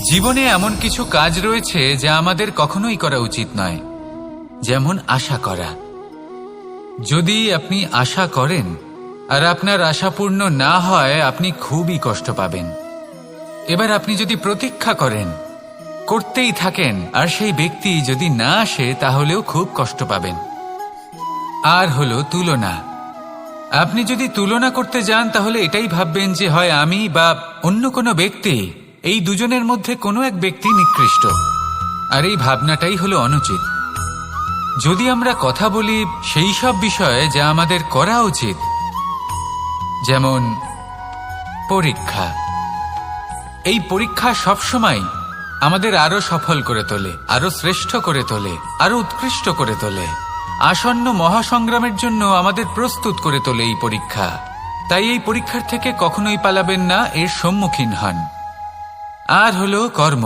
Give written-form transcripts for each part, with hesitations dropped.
জীবনে এমন কিছু কাজ রয়েছে যা আমাদের কখনোই করা উচিত নয়, যেমন আশা করা। যদি আপনি আশা করেন আর আপনার আশা পূর্ণ না হয়, আপনি খুবই কষ্ট পাবেন। এবার আপনি যদি প্রতীক্ষা করেন, করতেই থাকেন, আর সেই ব্যক্তি যদি না আসে, তাহলেও খুব কষ্ট পাবেন। আর হলো তুলনা। আপনি যদি তুলনা করতে যান, তাহলে এটাই ভাববেন যে হয় আমি বা অন্য কোনো ব্যক্তি, এই দুজনের মধ্যে কোনো এক ব্যক্তি নিকৃষ্ট। আর এই ভাবনাটাই হলো অনুচিত। যদি আমরা কথা বলি সেই সব বিষয়ে যা আমাদের করা উচিত, যেমন পরীক্ষা। এই পরীক্ষা সবসময় আমাদের আরো সফল করে তোলে, আরো শ্রেষ্ঠ করে তোলে, আরো উৎকৃষ্ট করে তোলে। আসন্ন মহাসংগ্রামের জন্য আমাদের প্রস্তুত করে তোলে এই পরীক্ষা। তাই এই পরীক্ষার থেকে কখনোই পালাবেন না, এর সম্মুখীন হন। আর হলো কর্ম।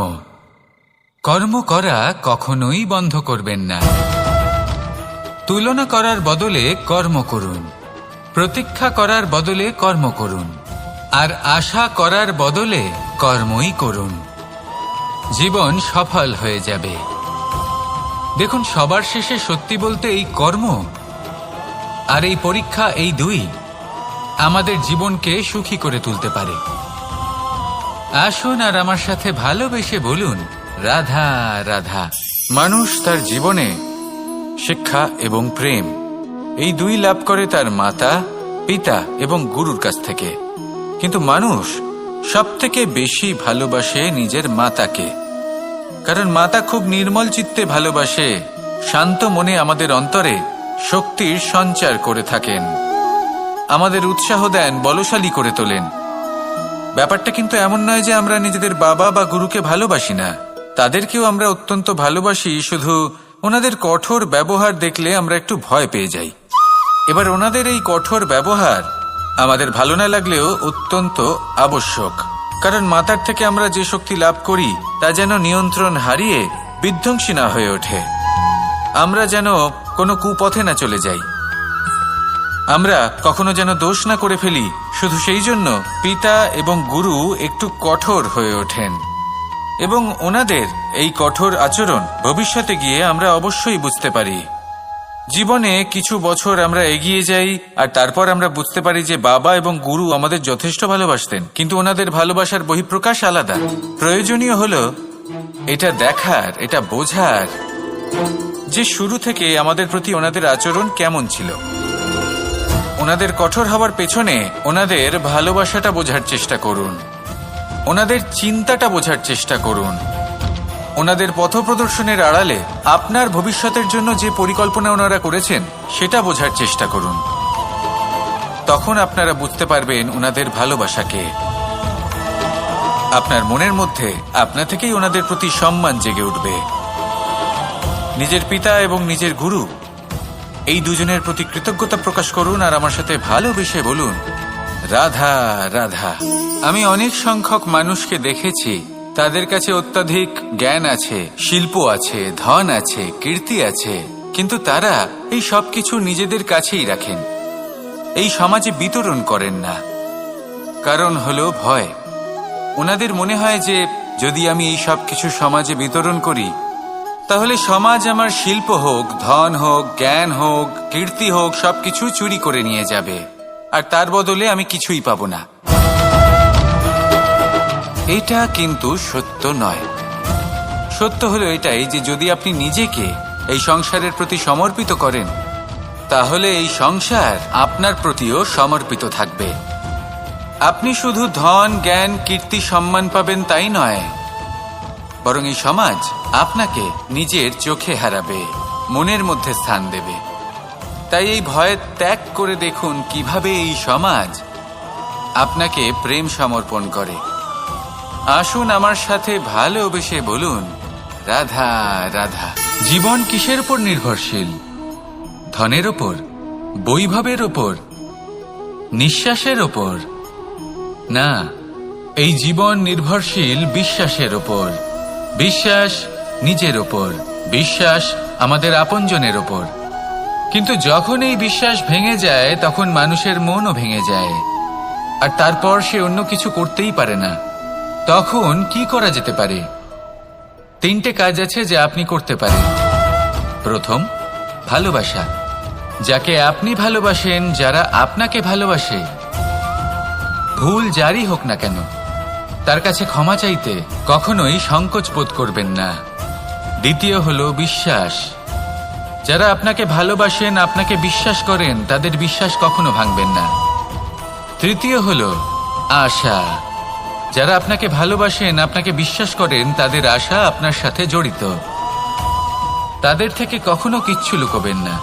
কর্ম করা কখনোই বন্ধ করবেন না। তুলনা করার বদলে কর্ম করুন, প্রতীক্ষা করার বদলে কর্ম করুন, আর আশা করার বদলে কর্মই করুন। জীবন সফল হয়ে যাবে। দেখুন, সবার শেষে সত্যি বলতে এই কর্ম আর এই পরীক্ষা, এই দুই আমাদের জীবনকে সুখী করে তুলতে পারে। আসুন আর আমার সাথে ভালোবেসে বলুন, রাধা রাধা। মানুষ তার জীবনে শিক্ষা এবং প্রেম এই দুই লাভ করে তার মাতা, পিতা এবং গুরুর কাছ থেকে। কিন্তু মানুষ সবথেকে বেশি ভালোবাসে নিজের মাতাকে, কারণ মাতা খুব নির্মল চিত্তে ভালোবাসে, শান্ত মনে আমাদের অন্তরে শক্তির সঞ্চার করে থাকেন, আমাদের উৎসাহ দেন, বলশালী করে তোলেন। ব্যাপারটা কিন্তু এমন নয় যে আমরা নিজেদের বাবা বা গুরুকে ভালোবাসি না, তাদেরকেও আমরা অত্যন্ত ভালোবাসি। শুধু ওনাদের কঠোর ব্যবহার দেখলে আমরা একটু ভয় পেয়ে যাই। এবার ওনাদের এই কঠোর ব্যবহার আমাদের ভালো না লাগলেও অত্যন্ত আবশ্যক, কারণ মাতার থেকে আমরা যে শক্তি লাভ করি তা যেন নিয়ন্ত্রণ হারিয়ে বিধ্বংসী না হয়ে ওঠে। আমরা যেন কোনো কুপথে না চলে যাই, আমরা কখনো যেন দোষ না করে ফেলি। শুধু সেই জন্য পিতা এবং গুরু একটু কঠোর হয়ে ওঠেন, এবং ওনাদের এই কঠোর আচরণ ভবিষ্যতে গিয়ে আমরা অবশ্যই বুঝতে পারি। জীবনে কিছু বছর আমরা এগিয়ে যাই আর তারপর আমরা বুঝতে পারি যে বাবা এবং গুরু আমাদের যথেষ্ট ভালোবাসতেন, কিন্তু ওনাদের ভালোবাসার বহিঃপ্রকাশ আলাদা। প্রয়োজনীয় হলো এটা দেখার, এটা বোঝার যে শুরু থেকে আমাদের প্রতি ওনাদের আচরণ কেমন ছিল। ওনাদের কঠোর হওয়ার পেছনে ওনাদের ভালোবাসাটা বোঝার চেষ্টা করুন, ওনাদের চিন্তাটা বোঝার চেষ্টা করুন, ওনাদের পথপ্রদর্শনের আড়ালে আপনার ভবিষ্যতের জন্য যে পরিকল্পনা ওনারা করেছেন সেটা বোঝার চেষ্টা করুন। তখন আপনারা বুঝতে পারবেন ওনাদের ভালোবাসাকে। আপনার মনের মধ্যে আপনা থেকেই ওনাদের প্রতি সম্মান জেগে উঠবে। নিজের পিতা এবং নিজের গুরু এই দুজনের প্রতি কৃতজ্ঞতা প্রকাশ করুন আর আমার সাথে ভালোবেসে বলুন, রাধা রাধা। আমি অনেক সংখ্যক মানুষকে দেখেছি, তাদের কাছে অত্যাধিক জ্ঞান আছে, শিল্প আছে, ধন আছে, কীর্তি আছে, কিন্তু তারা এই সব কিছু নিজেদের কাছেই রাখেন, এই সমাজে বিতরণ করেন না। কারণ হলো ভয়। ওনাদের মনে হয় যে যদি আমি এই সব কিছু সমাজে বিতরণ করি, তাহলে সমাজ আমার শিল্প হোক, ধন হোক, জ্ঞান হোক, কীর্তি হোক, সবকিছু চুরি করে নিয়ে যাবে, আর তার বদলে আমি কিছুই পাবো না। এটা কিন্তু সত্য নয়। সত্য হলো এটাই যে যদি আপনি নিজেকে এই সংসারের প্রতি সমর্পিত করেন, তাহলে এই সংসার আপনার প্রতিও সমর্পিত থাকবে। আপনি শুধু ধন, জ্ঞান, কীর্তি, সম্মান পাবেন তাই নয়, বরং এই সমাজ আপনাকে নিজের চোখে হারাবে, মনের মধ্যে স্থান দেবে। তাই এই ভয় ত্যাগ করে দেখুন কিভাবে এই সমাজ আপনাকে প্রেম সমর্পণ করে। আসুন আমার সাথে ভালোবেসে বলুন, রাধা রাধা। জীবন কিসের উপর নির্ভরশীল? ধনের ওপর, বৈভবের ওপর, নিঃশ্বাসের ওপর? না, এই জীবন নির্ভরশীল বিশ্বাসের ওপর। বিশ্বাস নিজের ওপর, বিশ্বাস আমাদের আপনজনের ওপর। কিন্তু যখন এই বিশ্বাস ভেঙে যায়, তখন মানুষের মনও ভেঙে যায়, আর তারপর সে অন্য কিছু করতেই পারে না। তখন কি করা যেতে পারে? 3টে কাজ আছে যা আপনি করতে পারেন। প্রথম, ভালোবাসা। যাকে আপনি ভালোবাসেন, যারা আপনাকে ভালোবাসে, ভুল যারই হোক না কেন, তার কাছে ক্ষমা চাইতে কখনোই সংকোচ বোধ করবেন না। দ্বিতীয় হলো বিশ্বাস। যারা আপনাকে ভালোবাসেন, আপনাকে বিশ্বাস করেন, তাদের বিশ্বাস কখনো ভাঙবেন না। তৃতীয় হলো আশা। যারা আপনাকে ভালোবাসেন, আপনাকে বিশ্বাস করেন, তাদের আশা আপনার সাথে জড়িত। তাদের থেকে কখনো কিচ্ছু লুকোবেন না।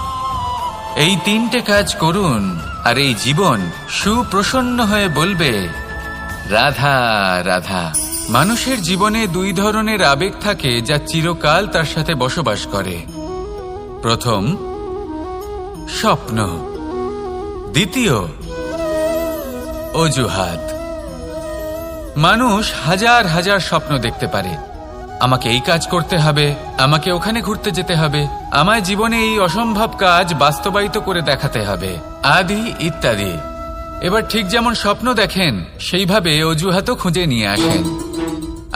এই 3টে কাজ করুন আর এই জীবন সুপ্রসন্ন হয়ে বলবে, রাধা রাধা। মানুষের জীবনে 2 ধরনের আবেগ থাকে যা চিরকাল তার সাথে বসবাস করে। প্রথম, স্বপ্ন। দ্বিতীয়, অজুহাত। মানুষ হাজার হাজার স্বপ্ন দেখতে পারে। আমাকে এই কাজ করতে হবে, আমাকে ওখানে ঘুরতে যেতে হবে, আমায় জীবনে এই অসম্ভব কাজ বাস্তবায়িত করে দেখাতে হবে, আদি ইত্যাদি। এবার ঠিক যেমন স্বপ্ন দেখেন, সেইভাবে অজুহাতও খুঁজে নিয়ে আসেন।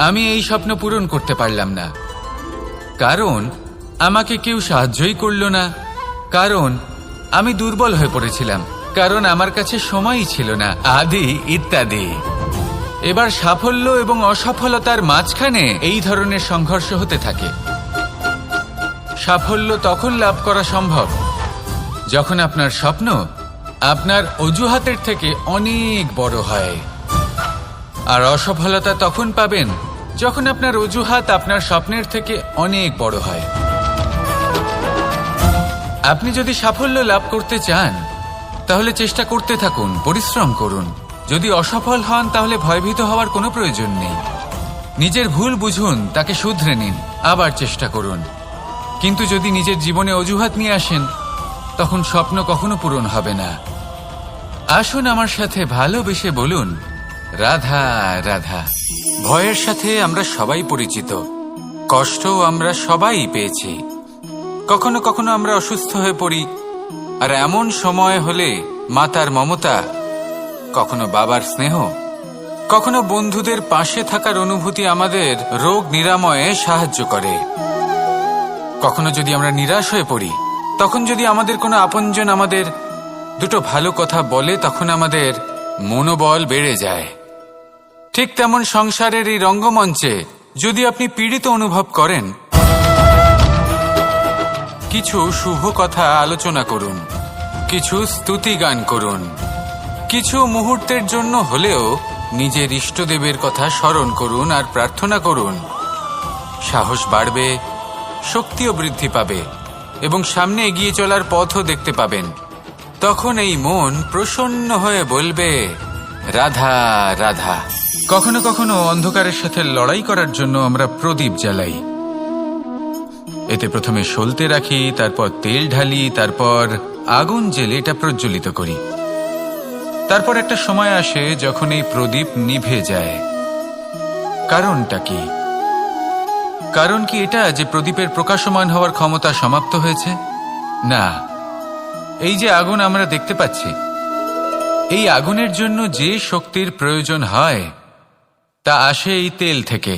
আমি এই স্বপ্ন পূরণ করতে পারলাম না, কারণ আমাকে কেউ সাহায্যই করল না, কারণ আমি দুর্বল হয়ে পড়েছিলাম, কারণ আমার কাছে সময়ই ছিল না, আদি ইত্যাদি। এবার সাফল্য এবং অসফলতার মাঝখানে এই ধরনের সংঘর্ষ হতে থাকে। সাফল্য তখন লাভ করা সম্ভব যখন আপনার স্বপ্ন আপনার অজুহাতের থেকে অনেক বড় হয়, আর অসফলতা তখন পাবেন যখন আপনার অজুহাত আপনার স্বপ্নের থেকে অনেক বড় হয়। আপনি যদি সাফল্য লাভ করতে চান, তাহলে চেষ্টা করতে থাকুন, পরিশ্রম করুন। যদি অসফল হন, তাহলে ভয়ভীত হওয়ার কোনো প্রয়োজন নেই। নিজের ভুল বুঝুন, তাকে শুধরে নিন, আবার চেষ্টা করুন। কিন্তু যদি নিজের জীবনে অজুহাত নিয়ে আসেন, তখন স্বপ্ন কখনো পূরণ হবে না। আসুন আমার সাথে ভালোবেসে বলুন, রাধা রাধা। ভয়ের সাথে আমরা সবাই পরিচিত, কষ্টও আমরা সবাই পেয়েছি। কখনো কখনো আমরা অসুস্থ হয়ে পড়ি, আর এমন সময় হলে মাতার মমতা, কখনো বাবার স্নেহ, কখনো বন্ধুদের পাশে থাকার অনুভূতি আমাদের রোগ নিরাময়ে সাহায্য করে। কখনো যদি আমরা নিরাশ হয়ে পড়ি, তখন যদি আমাদের কোনো আপনজন আমাদের 2টো ভালো কথা বলে, তখন আমাদের মনোবল বেড়ে যায়। ঠিক তেমন সংসারের এই রঙ্গমঞ্চে যদি আপনি পীড়িত অনুভব করেন, কিছু শুভ কথা আলোচনা করুন, কিছু স্তুতি গান করুন, কিছু মুহূর্তের জন্য হলেও নিজের ইষ্টদেবের কথা স্মরণ করুন আর প্রার্থনা করুন। সাহস বাড়বে, শক্তিও বৃদ্ধি পাবে এবং সামনে এগিয়ে চলার পথও দেখতে পাবেন। তখন এই মন প্রসন্ন হয়ে বলবে, রাধা রাধা। কখনো কখনো অন্ধকারের সাথে লড়াই করার জন্য আমরা প্রদীপ জ্বালাই। এতে প্রথমে সলতে রাখি, তারপর তেল ঢালি, তারপর আগুন জেলে এটা প্রজ্বলিত করি। তারপর একটা সময় আসে যখন এই প্রদীপ নিভে যায়। কারণটা কি? কারণ কি এটা যে প্রদীপের প্রকাশমান হওয়ার ক্ষমতা সমাপ্ত হয়েছে? না, এই যে আগুন আমরা দেখতে পাচ্ছি, এই আগুনের জন্য যে শক্তির প্রয়োজন হয় তা আসে এই তেল থেকে।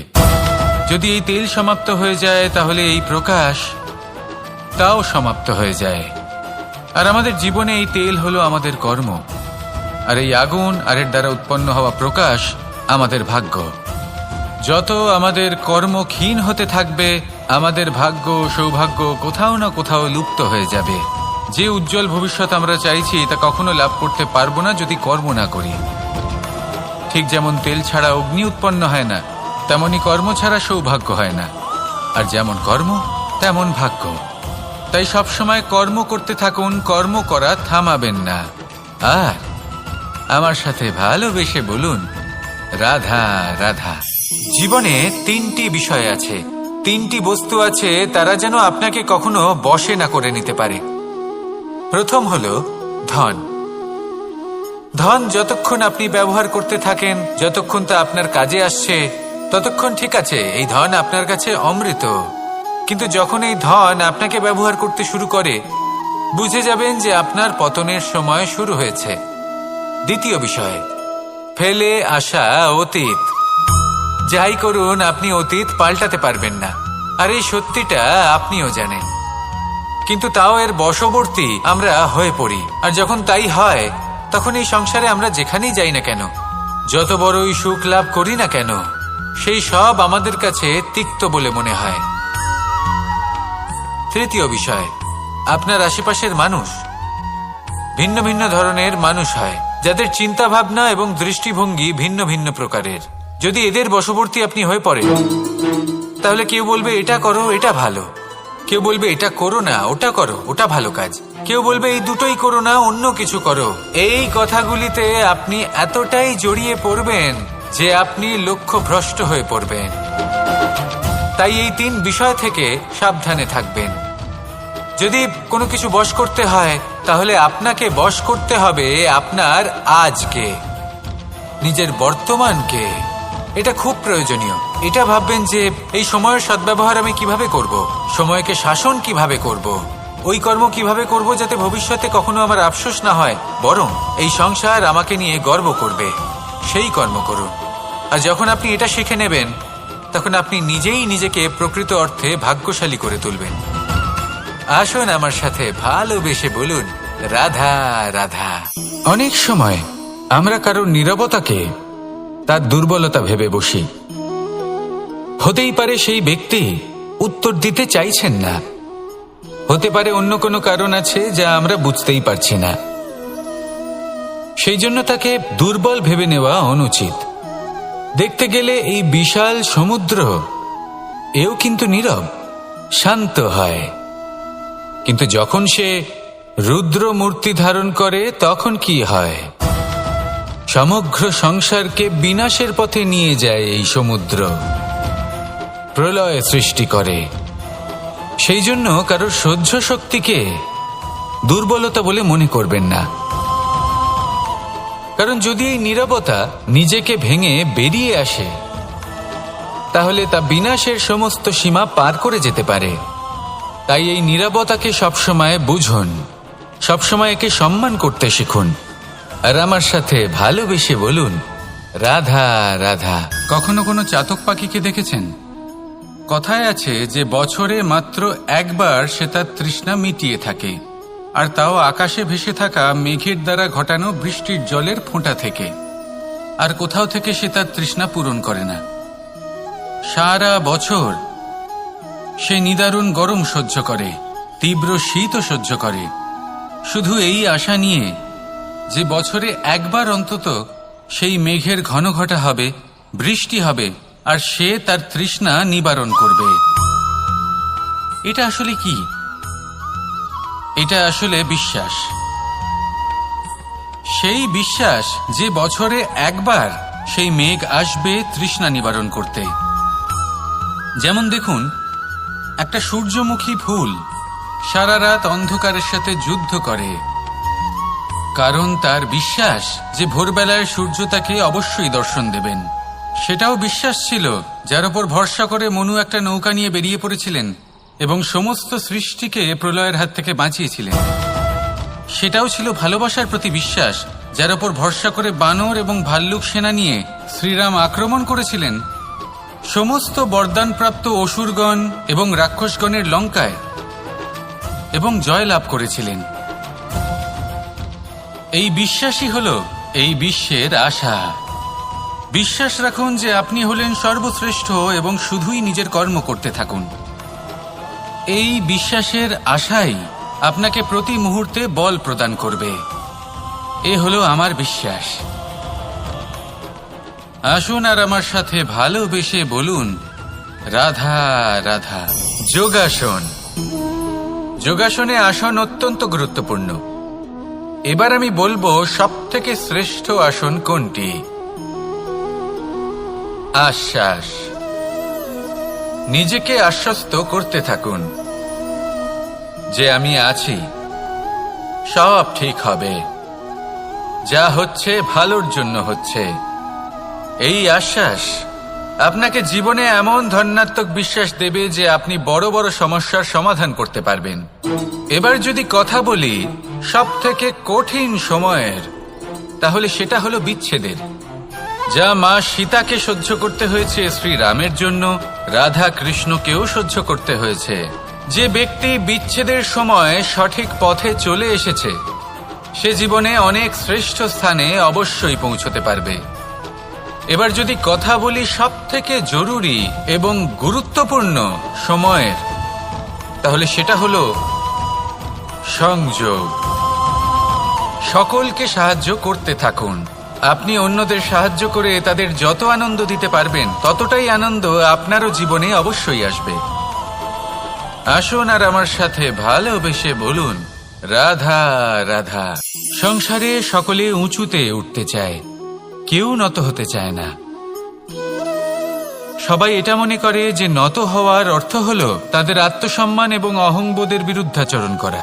যদি এই তেল সমাপ্ত হয়ে যায়, তাহলে এই প্রকাশ তাও সমাপ্ত হয়ে যায়। আর আমাদের জীবনে এই তেল হলো আমাদের কর্ম, আর এই আগুন আর এর দ্বারা উৎপন্ন হওয়া প্রকাশ আমাদের ভাগ্য। যত আমাদের কর্ম ক্ষীণ হতে থাকবে, আমাদের ভাগ্য সৌভাগ্য কোথাও না কোথাও লুপ্ত হয়ে যাবে। যে উজ্জ্বল ভবিষ্যৎ আমরা চাইছি তা কখনো লাভ করতে পারবো না যদি কর্ম না করি। ঠিক যেমন তেল ছাড়া অগ্নি উৎপন্ন হয় না, তেমনি কর্ম ছাড়া সৌভাগ্য হয় না। আর যেমন কর্ম তেমন ভাগ্য। তাই সবসময় কর্ম করতে থাকুন, কর্ম করা থামাবেন না। আর আমার সাথে ভালোবেসে বলুন, রাধা রাধা। জীবনে 3টি বিষয় আছে, 3টি বস্তু আছে, তারা যেন আপনাকে কখনো বশে না করে নিতে পারে। প্রথম হলো ধন। ধন যতক্ষণ আপনি ব্যবহার করতে থাকেন, যতক্ষণ তা আপনার কাজে আসছে, ততক্ষণ ঠিক আছে, এই ধন আপনার কাছে অমৃত। কিন্তু যখন এই ধন আপনাকে ব্যবহার করতে শুরু করে, বুঝে যাবেন যে আপনার পতনের সময় শুরু হয়েছে। দ্বিতীয় বিষয়, ফেলে আসা অতীত। যাই করুন আপনি অতীত পাল্টাতে পারবেন না, আর এই সত্যিটা আপনিও জানেন। কিন্তু তাও এর বশবর্তী আমরা হয়ে পড়ি, আর যখন তাই হয় তখন এই সংসারে আমরা যেখানেই যাই না কেন, যত বড়ই সুখ লাভ করি না কেন, সেই সব আমাদের কাছে তিক্ত বলে মনে হয়। তৃতীয় বিষয়, আপনার আশেপাশের মানুষ ভিন্ন ভিন্ন ধরনের মানুষ হয়, যাদের চিন্তা ভাবনা এবং দৃষ্টিভঙ্গি ভিন্ন ভিন্ন প্রকারের। যদি এদের বশবর্তী আপনি হয়ে পড়েন, তাহলে কেউ বলবে এটা করো, এটা ভালো, কেউ বলবে এটা করো না, ওটা করো, ওটা ভালো কাজ, কেউ বলবে এই দুটোই করো না, অন্য কিছু করো। এই কথাগুলিতে আপনি এতটাই জড়িয়ে পড়বেন যে আপনি লক্ষ্যভ্রষ্ট হয়ে পড়বেন। তাই এই 3 বিষয় থেকে সাবধানে থাকবেন। যদি কোনো কিছু বশ করতে হয়, তাহলে আপনাকে বশ করতে হবে আপনার আজকে, নিজের বর্তমানকে। এটা খুব প্রয়োজনীয়। এটা ভাববেন যে এই সময়ের সদ্ব্যবহার আমি কিভাবে করব, সময়কে শাসন কিভাবে করব, ওই কর্ম কিভাবে করব যাতে ভবিষ্যতে কখনো আমার আফসোস না হয়, বরং এই সংসার আমাকে নিয়ে গর্ব করবে, সেই কর্ম করুন। আর যখন আপনি এটা শিখে নেবেন, তখন আপনি নিজেই নিজেকে প্রকৃত অর্থে ভাগ্যশালী করে তুলবেন। আসুন আমার সাথে ভালোবেসে বলুন, রাধা রাধা। অনেক সময় আমরা কারোর নীরবতাকে তার দুর্বলতা ভেবে বসি। হতেই পারে সেই ব্যক্তি উত্তর দিতে চাইছেন না, হতে পারে অন্য কোনো কারণ আছে যা আমরা বুঝতেই পারছি না। সেই জন্য তাকে দুর্বল ভেবে নেওয়া অনুচিত। দেখতে গেলে এই বিশাল সমুদ্র এও কিন্তু নীরব, শান্ত হয়। কিন্তু যখন সে রুদ্র মূর্তি ধারণ করে তখন কি হয়? সমগ্র সংসারকে বিনাশের পথে নিয়ে যায় এই সমুদ্র, প্রলয় সৃষ্টি করে। সেই জন্য কারোর সহ্য শক্তিকে দুর্বলতা বলে মনে করবেন না, কারণ যদি এই নীরবতা নিজেকে ভেঙে বেরিয়ে আসে, তাহলে তা বিনাশের সমস্ত সীমা পার করে যেতে পারে। তাই এই নীরবতাকে সবসময় বুঝুন, সবসময় একে সম্মান করতে শিখুন, আর আমার সাথে ভালোবেসে বলুন, রাধা রাধা। কখনো কোনো চাতক পাখিকে দেখেছেন? কথায় আছে যে বছরে মাত্র একবার সে তার তৃষ্ণা মিটিয়ে থাকে, আর তাও আকাশে ভেসে থাকা মেঘের দ্বারা ঘটানো বৃষ্টির জলের ফোঁটা থেকে। আর কোথাও থেকে সে তার তৃষ্ণা পূরণ করে না। সারা বছর সে নিদারুণ গরম সহ্য করে, তীব্র শীতও সহ্য করে, শুধু এই আশা নিয়ে যে বছরে একবার অন্তত সেই মেঘের ঘন ঘটা হবে, বৃষ্টি হবে, আর সে তার তৃষ্ণা নিবারণ করবে। এটা আসলে কি? এটা আসলে বিশ্বাস। সেই বিশ্বাস যে বছরে একবার সেই মেঘ আসবে তৃষ্ণা নিবারণ করতে। যেমন দেখুন, একটা সূর্যমুখী ফুল সারা রাত অন্ধকারের সাথে যুদ্ধ করে, কারণ তার বিশ্বাস যে ভোরবেলায় সূর্য তাকে অবশ্যই দর্শন দেবেন। সেটাও বিশ্বাস ছিল যার উপর ভরসা করে মনু একটা নৌকা নিয়ে বেরিয়ে পড়েছিলেন এবং সমস্ত সৃষ্টিকে প্রলয়ের হাত থেকে বাঁচিয়েছিলেন। সেটাও ছিল ভালোবাসার প্রতি বিশ্বাস, যার উপর ভরসা করে বানর এবং ভাল্লুক সেনা নিয়ে শ্রীরাম আক্রমণ করেছিলেন সমস্ত বরদানপ্রাপ্ত অসুরগণ এবং রাক্ষসগণের লঙ্কায় এবং জয় লাভ করেছিলেন। এই বিশ্বাসই হল এই বিশ্বের আশা। বিশ্বাস রাখুন যে আপনি হলেন সর্বশ্রেষ্ঠ এবং শুধুই নিজের কর্ম করতে থাকুন। এই বিশ্বাসের আশাই আপনাকে প্রতি মুহূর্তে বল প্রদান করবে। এ হলো আমার বিশ্বাস। আসুন আর আমার সাথে ভালোবেসে বলুন, রাধা রাধা। যোগাসন। যোগাসনে আসন অত্যন্ত গুরুত্বপূর্ণ। এবার আমি বলবো সবথেকে শ্রেষ্ঠ আসন কোনটি। আশ্বাস। নিজেকে আশ্বস্ত করতে থাকুন যে আমি আছি, সব ঠিক হবে, যা হচ্ছে ভালোর জন্য হচ্ছে। এই আশ্বাস আপনাকে জীবনে এমন ধন্যাত্মক বিশ্বাস দেবে যে আপনি বড় বড় সমস্যার সমাধান করতে পারবেন। এবার যদি কথা বলি সবথেকে কঠিন সময়ের, তাহলে সেটা হলো বিচ্ছেদের। যা মা সীতাকে সহ্য করতে হয়েছে শ্রীরামের জন্য, রাধা কৃষ্ণকেও সহ্য করতে হয়েছে। যে ব্যক্তি বিচ্ছেদের সময় সঠিক পথে চলে এসেছে, সে জীবনে অনেক শ্রেষ্ঠ স্থানে অবশ্যই পৌঁছতে পারবে। এবার যদি কথা বলি সবথেকে জরুরি এবং গুরুত্বপূর্ণ সময়ের, তাহলে সেটা হলো সংযোগ। সকলকে সাহায্য করতে থাকুন। আপনি অন্যদের সাহায্য করে তাদের যত আনন্দ দিতে পারবেন, ততটাই আনন্দ আপনারও জীবনে অবশ্যই আসবে। আসুন আর আমার সাথে ভালোবেসে বলুন, রাধা রাধা। সংসারে সকলে উঁচুতে উঠতে চায়, কেউ নত হতে চায় না। সবাই এটা মনে করে যে নত হওয়ার অর্থ হলো তাদের আত্মসম্মান এবং অহংবোধের বিরুদ্ধাচরণ করা।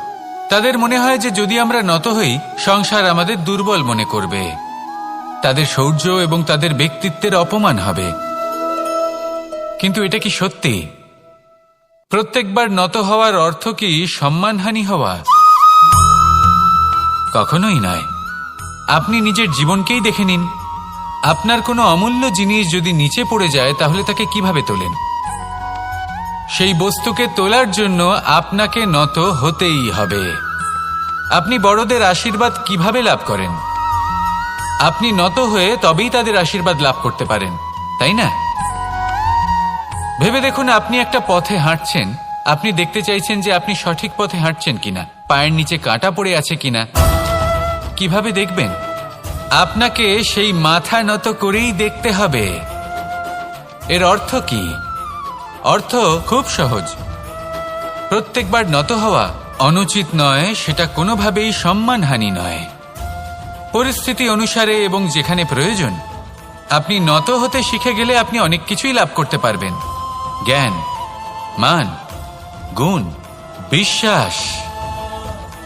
তাদের মনে হয় যে যদি আমরা নত হই, সংসার আমাদের দুর্বল মনে করবে, তাদের শৌর্য এবং তাদের ব্যক্তিত্বের অপমান হবে। কিন্তু এটা কি সত্যি? প্রত্যেকবার নত হওয়ার অর্থ কি সম্মানহানি হওয়া? কখনোই নয়। আপনি নিজের জীবনকেই দেখে নিন। আপনার কোনো অমূল্য জিনিস যদি নিচে পড়ে যায়, তাহলে তাকে কিভাবে তোলেন? সেই বস্তুকে তোলার জন্য আপনাকে নত হতেই হবে। আপনি বড়দের আশীর্বাদ কিভাবে লাভ করেন? আপনি নত হয়ে তবেই তাদের আশীর্বাদ লাভ করতে পারেন, তাই না? ভেবে দেখুন, আপনি একটা পথে হাঁটছেন, আপনি দেখতে চাইছেন যে আপনি সঠিক পথে হাঁটছেন কিনা, পায়ের নিচে কাঁটা পড়ে আছে কিনা। কিভাবে দেখবেন? আপনাকে সেই মাথা নত করেই দেখতে হবে। এর অর্থ কি? অর্থ খুব সহজ। প্রত্যেকবার নত হওয়া অনুচিত নয়, সেটা কোনোভাবেই সম্মানহানি নয়। পরিস্থিতি অনুসারে এবং যেখানে প্রয়োজন, আপনি নত হতে শিখে গেলে আপনি অনেক কিছুই লাভ করতে পারবেন। জ্ঞান, মান, গুণ, বিশ্বাস।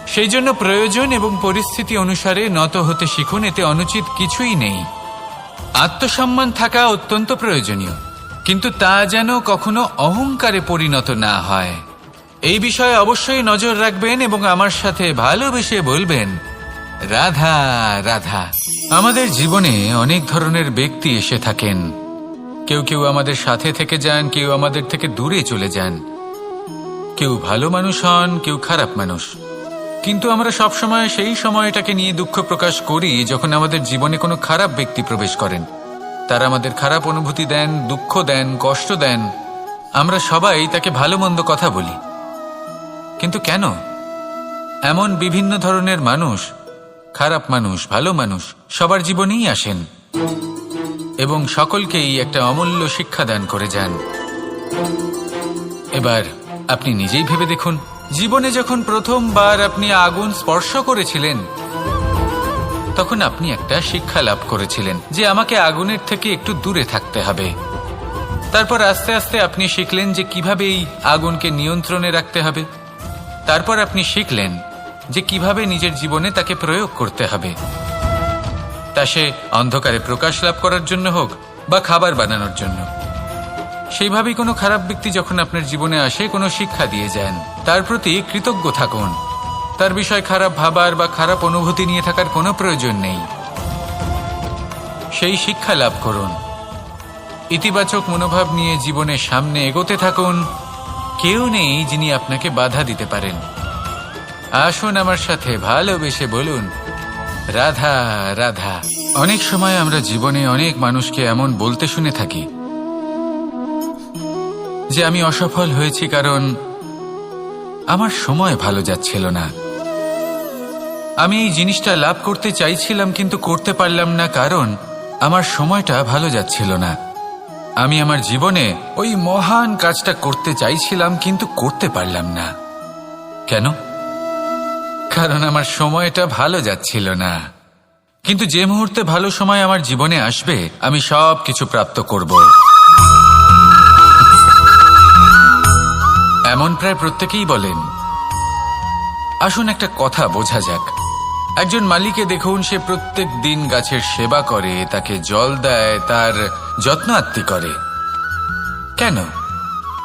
সেই জন্য প্রয়োজন এবং পরিস্থিতি অনুসারে নত হতে শিখুন। এতে অনুচিত কিছুই নেই। আত্মসম্মান থাকা অত্যন্ত প্রয়োজনীয়, কিন্তু তা যেন কখনো অহংকারে পরিণত না হয়। এই বিষয়ে অবশ্যই নজর রাখবেন এবং আমার সাথে ভালোবেসে বলবেন, রাধা রাধা। আমাদের জীবনে অনেক ধরনের ব্যক্তি এসে থাকেন। কেউ কেউ আমাদের সাথে থেকে যান, কেউ আমাদের থেকে দূরে চলে যান। কেউ ভালো মানুষ হন, কেউ খারাপ মানুষ। কিন্তু আমরা সবসময় সেই সময়টাকে নিয়ে দুঃখ প্রকাশ করি যখন আমাদের জীবনে কোনো খারাপ ব্যক্তি প্রবেশ করেন। তারা আমাদের খারাপ অনুভূতি দেন, দুঃখ দেন, কষ্ট দেন। আমরা সবাই তাকে ভালো মন্দ কথা বলি। কিন্তু কেন? এমন বিভিন্ন ধরনের মানুষ, খারাপ মানুষ, ভালো মানুষ, সবার জীবনেই আসেন এবং সকলকেই একটা অমূল্য শিক্ষা দান করে যান। এবার আপনি নিজেই ভেবে দেখুন, জীবনে যখন প্রথমবার আপনি আগুন স্পর্শ করেছিলেন, তখন আপনি একটা শিক্ষা লাভ করেছিলেন যে আমাকে আগুনের থেকে একটু দূরে থাকতে হবে। তারপর আস্তে আস্তে আপনি শিখলেন যে কিভাবে এই আগুনকে নিয়ন্ত্রণে রাখতে হবে। তারপর আপনি শিখলেন যে কিভাবে নিজের জীবনে তাকে প্রয়োগ করতে হবে, তা সে অন্ধকারে প্রকাশ লাভ করার জন্য হোক বা খাবার বানানোর জন্য। সেইভাবেই কোনো খারাপ ব্যক্তি যখন আপনার জীবনে আসে, কোনো শিক্ষা দিয়ে যান, তার প্রতি কৃতজ্ঞ থাকুন। তার বিষয় খারাপ ভাবার বা খারাপ অনুভূতি নিয়ে থাকার কোনো প্রয়োজন নেই। সেই শিক্ষা লাভ করুন। ইতিবাচক মনোভাব নিয়ে জীবনের সামনে এগোতে থাকুন। কেউ নেই যিনি আপনাকে বাধা দিতে পারেন। আসুন আমার সাথে ভালোবেসে বলুন, রাধা রাধা। অনেক সময় আমরা জীবনে অনেক মানুষকে এমন বলতে শুনে থাকি যে আমি অসফল হয়েছি কারণ আমার সময় ভালো যাচ্ছিল না। আমি এই জিনিসটা লাভ করতে চাইছিলাম কিন্তু করতে পারলাম না কারণ আমার সময়টা ভালো যাচ্ছিল না। আমি আমার জীবনে ওই মহান কাজটা করতে চাইছিলাম কিন্তু করতে পারলাম না। কেন? কারণ আমার সময়টা ভালো যাচ্ছিল না। কিন্তু যে মুহূর্তে ভালো সময় আমার জীবনে আসবে, আমি সব কিছু প্রাপ্ত করব। এমন প্রায় প্রত্যেকেই বলেন। আসুন একটা কথা বোঝা যাক। একজন মালিকে দেখুন, সে প্রত্যেক দিন গাছের সেবা করে, তাকে জল দেয়, তার যত্ন আত্তি করে। কেন?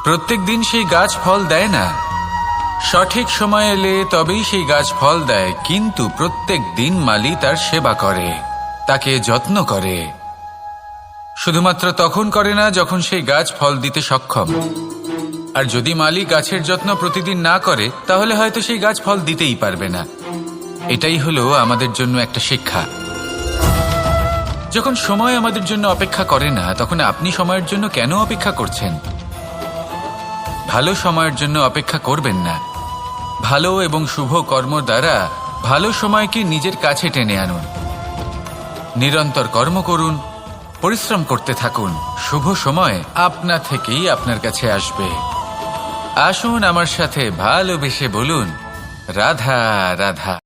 প্রত্যেক দিন সেই গাছ ফল দেয় না। সঠিক সময় এলে তবেই সেই গাছ ফল দেয়, কিন্তু প্রত্যেক দিন মালি তার সেবা করে, তাকে যত্ন করে। শুধুমাত্র তখন করে না যখন সেই গাছ ফল দিতে সক্ষম। আর যদি মালি গাছের যত্ন প্রতিদিন না করে তাহলে হয়তো সেই গাছ ফল দিতেই পারবে না। এটাই হলো আমাদের জন্য একটা শিক্ষা। যখন সময় আমাদের জন্য অপেক্ষা করে না, তখন আপনি সময়ের জন্য কেন অপেক্ষা করছেন? ভালো সময়ের জন্য অপেক্ষা করবেন না। ভালো এবং শুভ কর্ম দ্বারা ভালো সময়কে নিজের কাছে টেনে আনুন। নিরন্তর কর্ম করুন, পরিশ্রম করতে থাকুন। শুভ সময় আপনা থেকেই আপনার কাছে আসবে। আসুন আমার সাথে ভালোবেসে বলুন, রাধা রাধা।